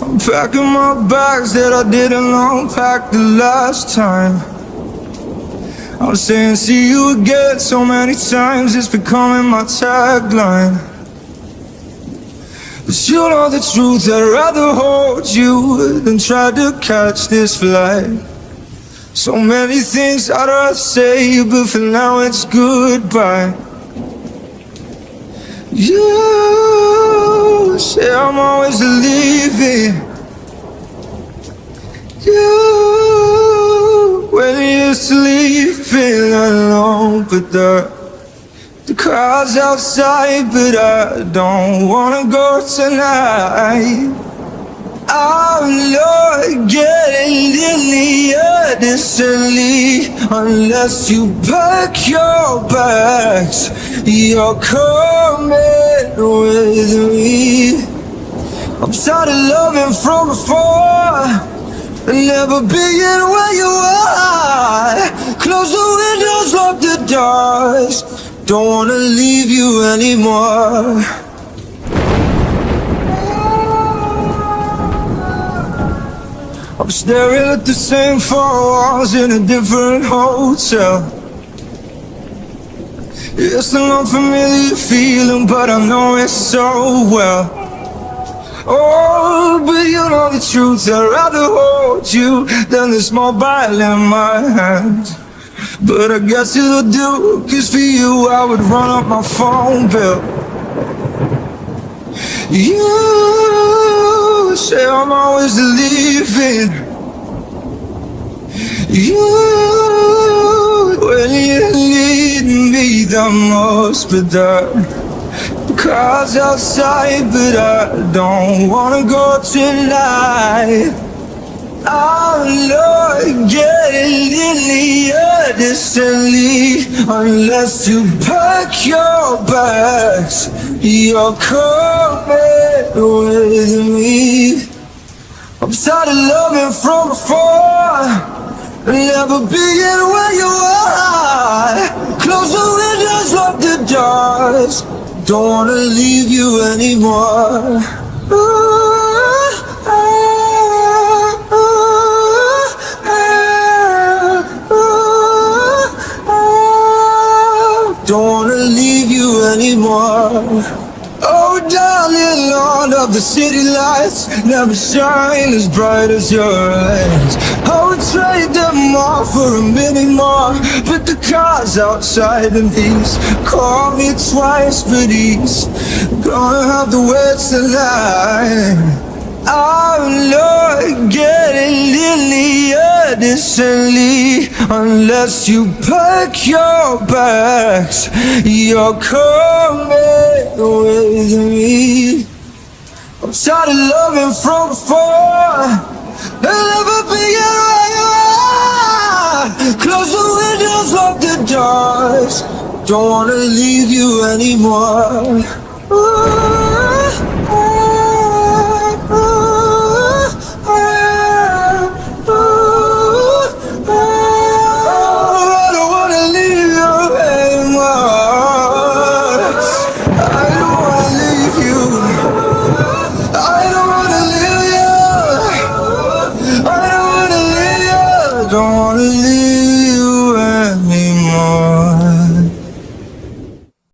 I'm packing my bags that I didn't unpack the last time. I'm saying see you again so many times, it's becoming my tagline. But you know the truth, I'd rather hold you than try to catch this flight. So many things I'd rather say, but for now it's goodbye. You say I'm always leaving. You, when you're sleeping alone, but the car's outside, but I don't wanna go tonight. I'm not getting in the air distantly unless you pack your bags. You're coming with me. I'm tired of loving from afar and never being where you are. Close the windows, lock the doors. Don't wanna leave you anymore. I'm staring at the same four walls in a different hotel. It's an unfamiliar feeling, but I know it so well. Oh, but you know the truth, I'd rather hold you than this mobile in my hand. But I guess it'll do, 'cause for you I would run up my phone bill. You say I'm always leaving. You, when you need me the most, but the car's outside, but I don't wanna go tonight. I'm not getting in the air distantly unless you pack your bags. You're coming with me. I'm tired of loving from afar, never being where you are. Close the windows, lock the doors. Don't wanna leave you anymore. Don't wanna leave you anymore. Oh darling, all of the city lights never shine as bright as your eyes. I would trade them all for a minute more, but the car's outside and he's called me twice, but he's gonna have to wait tonight. I'm not getting in the air distantly unless you pack your bags. You're coming with me. I'm tired of loving from afar and never being where you are. Close the windows, lock the doors. Don't wanna leave you anymore. Ooh.